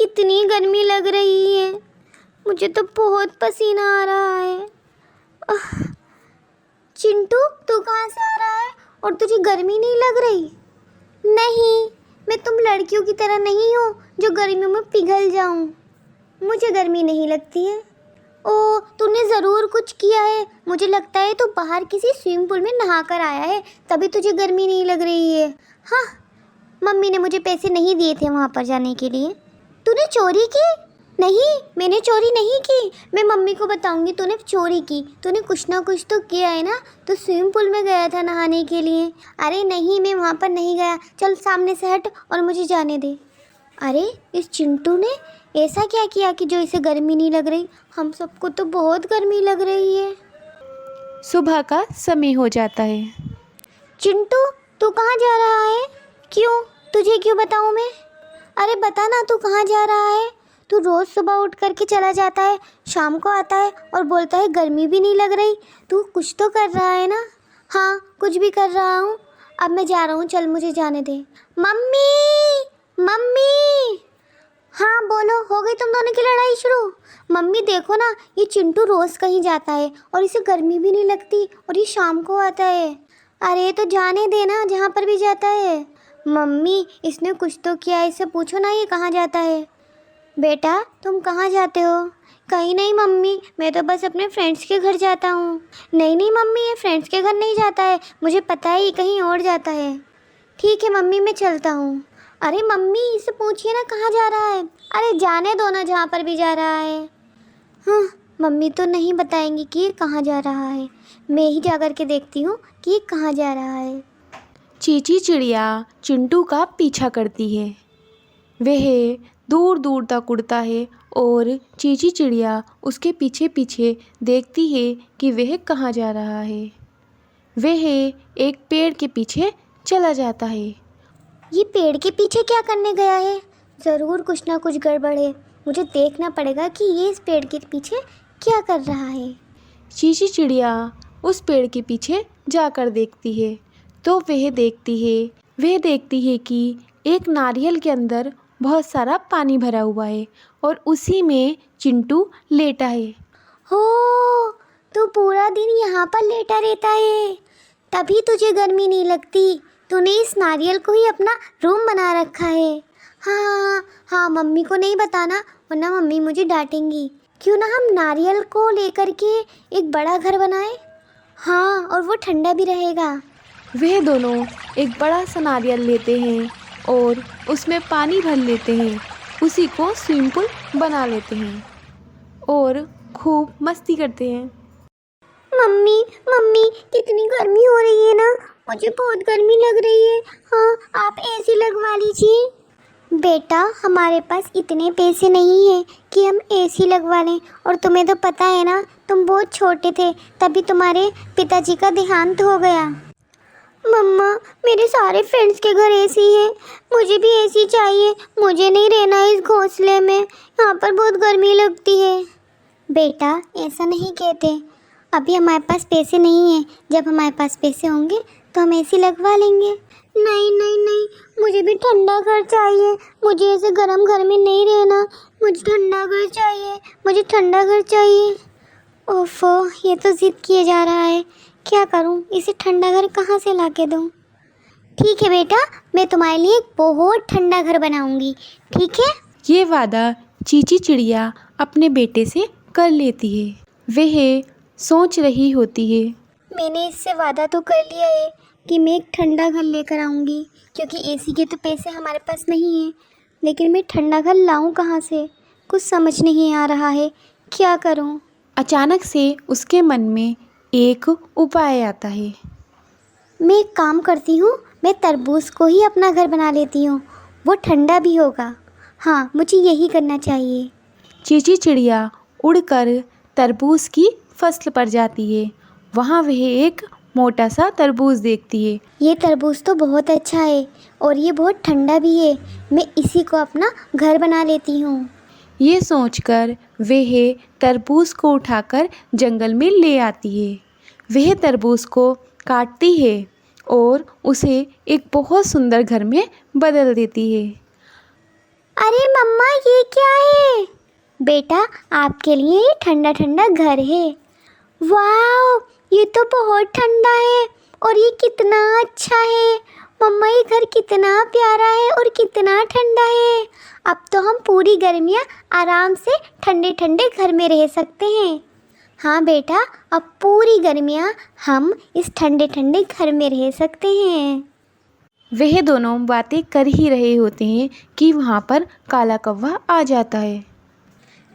कितनी गर्मी लग रही है। मुझे तो बहुत पसीना आ रहा है। चिंटू, तू कहाँ से आ रहा है और तुझे गर्मी नहीं लग रही? नहीं, मैं तुम लड़कियों की तरह नहीं हूँ जो गर्मियों में पिघल जाऊँ। मुझे गर्मी नहीं लगती है। ओ, तूने ज़रूर कुछ किया है। मुझे लगता है तू बाहर किसी स्विमिंग पूल में नहा कर आया है, तभी तुझे गर्मी नहीं लग रही है। हाँ, मम्मी ने मुझे पैसे नहीं दिए थे वहाँ पर जाने के लिए। तूने चोरी की? नहीं, मैंने चोरी नहीं की। मैं मम्मी को बताऊंगी तूने चोरी की। तूने कुछ ना कुछ तो किया है ना। तो स्विमिंग पूल में गया था नहाने के लिए। अरे नहीं, मैं वहाँ पर नहीं गया। चल सामने से हट और मुझे जाने दे। अरे इस चिंटू ने ऐसा क्या किया कि जो इसे गर्मी नहीं लग रही? हम सबको तो बहुत गर्मी लग रही है। सुबह का समय हो जाता है। चिंटू, तू कहाँ जा रहा है? क्यों? तुझे क्यों बताऊँ मैं? अरे बता ना, तू कहाँ जा रहा है? तू रोज़ सुबह उठ करके चला जाता है, शाम को आता है और बोलता है गर्मी भी नहीं लग रही। तू कुछ तो कर रहा है ना? हाँ, कुछ भी कर रहा हूँ। अब मैं जा रहा हूँ, चल मुझे जाने दे। Mummy, mummy. हाँ बोलो, हो गई तुम दोनों की लड़ाई शुरू? मम्मी देखो ना, ये चिंटू रोज़ कहीं जाता है और इसे गर्मी भी नहीं लगती और ये शाम को आता है। अरे तो जाने देना जहाँ पर भी जाता है। मम्मी, इसने कुछ तो किया है, इससे पूछो ना ये कहाँ जाता है। बेटा, तुम कहाँ जाते हो? कहीं नहीं मम्मी, मैं तो बस अपने फ्रेंड्स के घर जाता हूँ। नहीं नहीं मम्मी, ये फ्रेंड्स के घर नहीं जाता है, मुझे पता है ये कहीं और जाता है। ठीक है मम्मी, मैं चलता हूँ। अरे मम्मी, इससे पूछिए ना कहाँ जा रहा है। अरे जाने दो ना जहाँ पर भी जा रहा है। हाँ, मम्मी तो नहीं बताएंगी कि ये कहाँ जा रहा है। मैं ही जा कर के देखती हूँ कि ये कहाँ जा रहा है। चींची चिड़िया चिंटू का पीछा करती है। वह दूर दूर तक उड़ता है और चींची चिड़िया उसके पीछे पीछे देखती है कि वह कहाँ जा रहा है। वह एक पेड़ के पीछे चला जाता है। ये पेड़ के पीछे क्या करने गया है? ज़रूर कुछ ना कुछ गड़बड़ है। मुझे देखना पड़ेगा कि ये इस पेड़ के पीछे क्या कर रहा है। चींची चिड़िया उस पेड़ के पीछे जाकर देखती है तो वह देखती है कि एक नारियल के अंदर बहुत सारा पानी भरा हुआ है और उसी में चिंटू लेटा है। हो, तू पूरा दिन यहाँ पर लेटा रहता है, तभी तुझे गर्मी नहीं लगती। तूने इस नारियल को ही अपना रूम बना रखा है। हाँ हाँ, मम्मी को नहीं बताना वरना मम्मी मुझे डांटेंगी। क्यों ना हम नारियल को लेकर के एक बड़ा घर बनाएं? हाँ, और वो ठंडा भी रहेगा। वह दोनों एक बड़ा सा नारियल लेते हैं और उसमें पानी भर लेते हैं। उसी को स्विमिंग पूल बना लेते हैं और खूब मस्ती करते हैं। मम्मी मम्मी, कितनी गर्मी हो रही है ना, मुझे बहुत गर्मी लग रही है। हाँ, आप एसी लगवा लीजिए। बेटा, हमारे पास इतने पैसे नहीं हैं कि हम एसी लगवा लें, और तुम्हें तो पता है ना, तुम बहुत छोटे थे तभी तुम्हारे पिताजी का देहांत हो गया। मम्मा, मेरे सारे फ्रेंड्स के घर एसी है, मुझे भी एसी चाहिए। मुझे नहीं रहना है इस घोंसले में, यहाँ पर बहुत गर्मी लगती है। बेटा, ऐसा नहीं कहते, अभी हमारे पास पैसे नहीं हैं। जब हमारे पास पैसे होंगे तो हम एसी लगवा लेंगे। नहीं नहीं नहीं, मुझे भी ठंडा घर चाहिए। मुझे ऐसे गर्म घर में नहीं रहना, मुझे ठंडा घर चाहिए, मुझे ठंडा घर चाहिए। ओफो, ये तो ज़िद किए जा रहा है। क्या करूं, इसे ठंडा घर कहाँ से ला के दूँ? ठीक है बेटा, मैं तुम्हारे लिए एक बहुत ठंडा घर बनाऊंगी, ठीक है? ये वादा चींची चिड़िया अपने बेटे से कर लेती है। वह सोच रही होती है, मैंने इससे वादा तो कर लिया है कि मैं एक ठंडा घर लेकर आऊँगी, क्योंकि एसी के तो पैसे हमारे पास नहीं हैं। लेकिन मैं ठंडा घर लाऊँ कहाँ से, कुछ समझ नहीं आ रहा है, क्या करूँ? अचानक से उसके मन में एक उपाय आता है। मैं एक काम करती हूँ, मैं तरबूज को ही अपना घर बना लेती हूँ, वो ठंडा भी होगा। हाँ, मुझे यही करना चाहिए। चींची चिड़िया उड़कर तरबूज की फसल पर जाती है। वहाँ वह एक मोटा सा तरबूज देखती है। ये तरबूज तो बहुत अच्छा है और ये बहुत ठंडा भी है, मैं इसी को अपना घर बना लेती हूँ। ये सोचकर वह तरबूज को उठाकर जंगल में ले आती है। वह तरबूज को काटती है और उसे एक बहुत सुंदर घर में बदल देती है। अरे मम्मा, ये क्या बेटा आपके लिए ये ठंडा ठंडा घर है। वाह, ये तो बहुत ठंडा है और ये कितना अच्छा है। मम्मा ये घर कितना प्यारा है और कितना ठंडा है। अब तो हम पूरी गर्मियाँ आराम से ठंडे ठंडे घर में रह सकते हैं। हाँ बेटा, अब पूरी गर्मियाँ हम इस ठंडे ठंडे घर में रह सकते हैं। वह दोनों बातें कर ही रहे होते हैं कि वहाँ पर काला कौवा आ जाता है।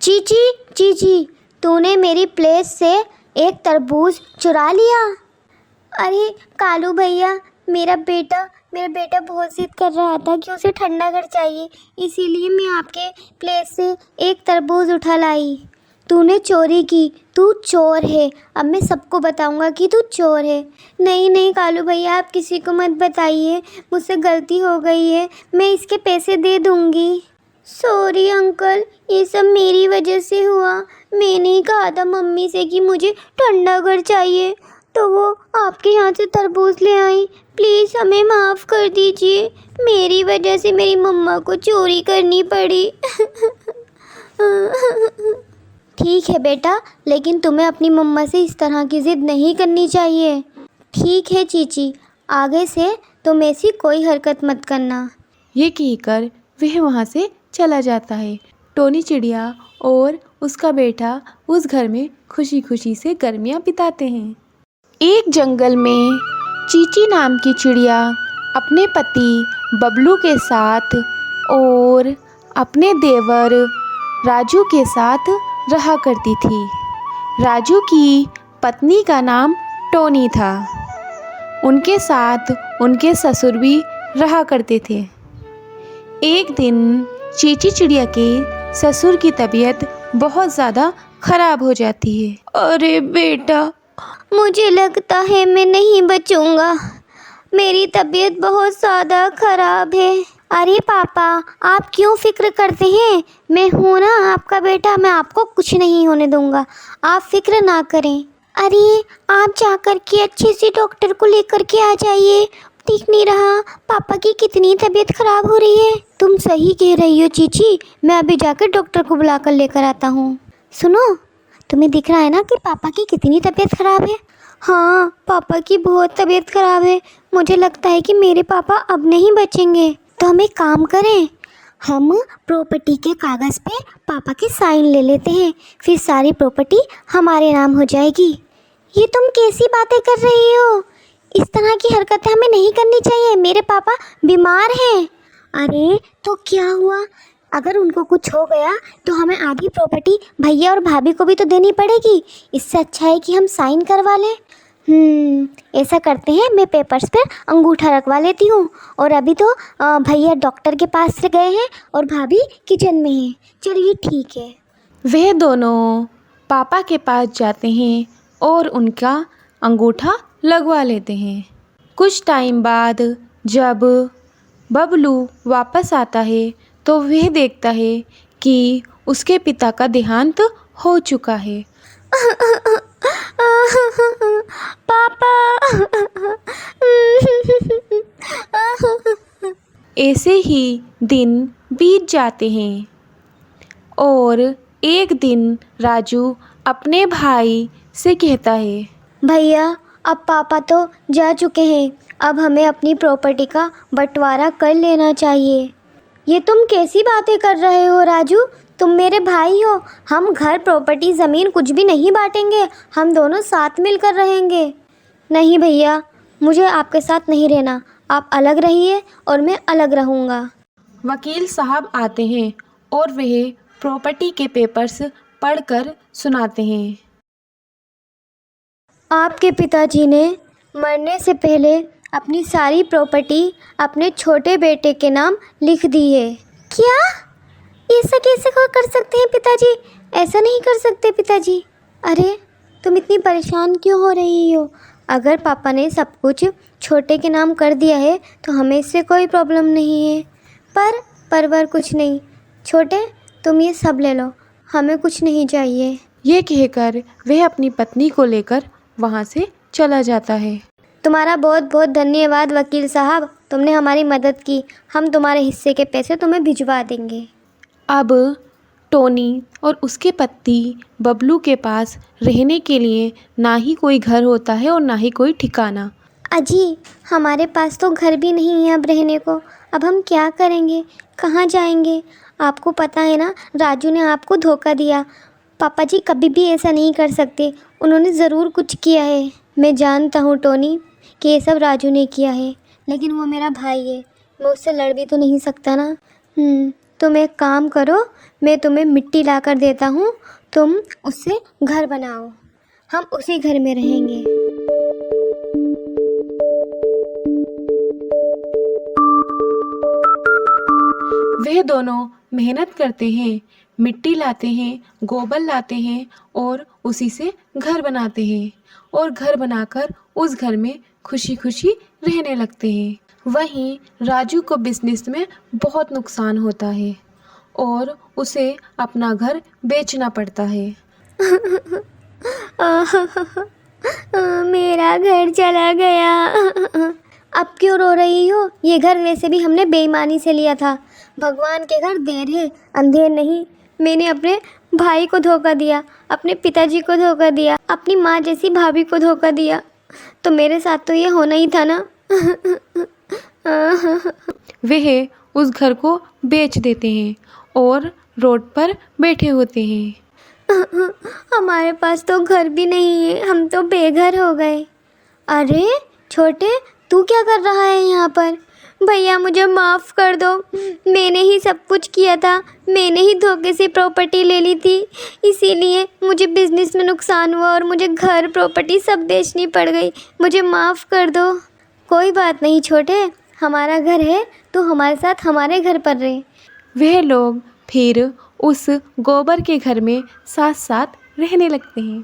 चीची चीची, तूने मेरी प्लेट से एक तरबूज चुरा लिया। अरे कालू भैया, मेरा बेटा बहुत जिद कर रहा था कि उसे ठंडा घर चाहिए, इसीलिए मैं आपके प्लेट से एक तरबूज उठा लाई। तूने चोरी की, तू चोर है। अब मैं सबको बताऊंगा कि तू चोर है। नहीं नहीं कालू भैया, आप किसी को मत बताइए, मुझसे गलती हो गई है, मैं इसके पैसे दे दूंगी। सॉरी अंकल, ये सब मेरी वजह से हुआ। मैंने ही कहा था मम्मी से कि मुझे ठंडा घर चाहिए, तो वो आपके यहाँ से तरबूज ले आई। प्लीज़ हमें माफ़ कर दीजिए, मेरी वजह से मेरी मम्मा को चोरी करनी पड़ी। ठीक है बेटा, लेकिन तुम्हें अपनी मम्मा से इस तरह की ज़िद नहीं करनी चाहिए। ठीक है चीची, आगे से तुम ऐसी कोई हरकत मत करना। ये कहकर वह वहाँ से चला जाता है। टोनी चिड़िया और उसका बेटा उस घर में खुशी खुशी से गर्मियाँ बिताते हैं। एक जंगल में चीची नाम की चिड़िया अपने पति बबलू के साथ और अपने देवर राजू के साथ रहा करती थी। राजू की पत्नी का नाम टोनी था। उनके साथ उनके ससुर भी रहा करते थे। एक दिन चीची चिड़िया के ससुर की तबीयत बहुत ज़्यादा ख़राब हो जाती है। अरे बेटा, मुझे लगता है मैं नहीं बचूंगा, मेरी तबीयत बहुत ज़्यादा ख़राब है। अरे पापा, आप क्यों फ़िक्र करते हैं, मैं हूँ ना आपका बेटा, मैं आपको कुछ नहीं होने दूंगा, आप फ़िक्र ना करें। अरे आप जा कर के अच्छे से डॉक्टर को लेकर के आ जाइए, ठीक नहीं रहा, पापा की कितनी तबीयत ख़राब हो रही है। तुम सही कह रही हो चीची, मैं अभी जाकर डॉक्टर को बुला कर लेकर आता हूँ। सुनो, तुम्हें दिख रहा है ना कि पापा की कितनी तबीयत ख़राब है। हाँ, पापा की बहुत तबीयत ख़राब है। मुझे लगता है कि मेरे पापा अब नहीं बचेंगे। तो हम एक काम करें, हम प्रॉपर्टी के कागज़ पे पापा के साइन ले लेते हैं, फिर सारी प्रॉपर्टी हमारे नाम हो जाएगी। ये तुम कैसी बातें कर रही हो, इस तरह की हरकतें हमें नहीं करनी चाहिए, मेरे पापा बीमार हैं। अरे तो क्या हुआ, अगर उनको कुछ हो गया तो हमें आधी प्रॉपर्टी भैया और भाभी को भी तो देनी पड़ेगी। इससे अच्छा है कि हम साइन करवा लें। ऐसा करते हैं, मैं पेपर्स पर अंगूठा रखवा लेती हूँ। और अभी तो भैया डॉक्टर के पास से गए हैं और भाभी किचन में हैं। चलिए ठीक है। वह दोनों पापा के पास जाते हैं और उनका अंगूठा लगवा लेते हैं। कुछ टाइम बाद जब बबलू वापस आता है तो वह देखता है कि उसके पिता का देहांत हो चुका है। पापा। ऐसे ही दिन बीत जाते हैं और एक दिन राजू अपने भाई से कहता है, भैया अब पापा तो जा चुके हैं, अब हमें अपनी प्रॉपर्टी का बंटवारा कर लेना चाहिए। ये तुम कैसी बातें कर रहे हो राजू, तुम मेरे भाई हो, हम घर प्रॉपर्टी ज़मीन कुछ भी नहीं बांटेंगे, हम दोनों साथ मिलकर रहेंगे। नहीं भैया, मुझे आपके साथ नहीं रहना, आप अलग रहिए और मैं अलग रहूँगा। वकील साहब आते हैं और वह प्रॉपर्टी के पेपर्स पढ़कर सुनाते हैं। आपके पिताजी ने मरने से पहले अपनी सारी प्रॉपर्टी अपने छोटे बेटे के नाम लिख दी है। क्या? ऐसा कैसे कर सकते हैं पिताजी? ऐसा नहीं कर सकते पिताजी। अरे तुम इतनी परेशान क्यों हो रही हो? अगर पापा ने सब कुछ छोटे के नाम कर दिया है तो हमें इससे कोई प्रॉब्लम नहीं है। पर कुछ नहीं, छोटे तुम ये सब ले लो, हमें कुछ नहीं चाहिए। ये कहकर वह अपनी पत्नी को लेकर वहाँ से चला जाता है। तुम्हारा बहुत बहुत धन्यवाद वकील साहब, तुमने हमारी मदद की, हम तुम्हारे हिस्से के पैसे तुम्हें भिजवा देंगे। अब टोनी और उसके पति बबलू के पास रहने के लिए ना ही कोई घर होता है और ना ही कोई ठिकाना। अजी, हमारे पास तो घर भी नहीं है अब रहने को। अब हम क्या करेंगे, कहाँ जाएंगे? आपको पता है ना, राजू ने आपको धोखा दिया। पापा जी कभी भी ऐसा नहीं कर सकते, उन्होंने ज़रूर कुछ किया है। मैं जानता हूँ टोनी कि ये सब राजू ने किया है, लेकिन वो मेरा भाई है, मैं उससे लड़ भी तो नहीं सकता ना। तुम एक काम करो, मैं तुम्हें मिट्टी ला कर देता हूँ, तुम उससे घर बनाओ, हम उसी घर में रहेंगे। वह दोनों मेहनत करते हैं, मिट्टी लाते हैं, गोबर लाते हैं और उसी से घर बनाते हैं और घर बनाकर उस घर में खुशी खुशी रहने लगते हैं। वहीं राजू को बिजनेस में बहुत नुकसान होता है और उसे अपना घर बेचना पड़ता है। मेरा घर चला गया। अब क्यों रो रही हो? ये घर वैसे भी हमने बेईमानी से लिया था। भगवान के घर देर है अंधेर नहीं। मैंने अपने भाई को धोखा दिया, अपने पिताजी को धोखा दिया, अपनी माँ जैसी भाभी को धोखा दिया, तो मेरे साथ तो ये होना ही था ना। वह उस घर को बेच देते हैं और रोड पर बैठे होते हैं। हमारे पास तो घर भी नहीं है, हम तो बेघर हो गए। अरे छोटे, तू क्या कर रहा है यहाँ पर? भैया मुझे माफ़ कर दो, मैंने ही सब कुछ किया था, मैंने ही धोखे से प्रॉपर्टी ले ली थी, इसीलिए मुझे बिजनेस में नुकसान हुआ और मुझे घर प्रॉपर्टी सब बेचनी पड़ गई, मुझे माफ़ कर दो। कोई बात नहीं छोटे, हमारा घर है तो हमारे साथ हमारे घर पर रहे। वह लोग फिर उस गोबर के घर में साथ साथ रहने लगते हैं।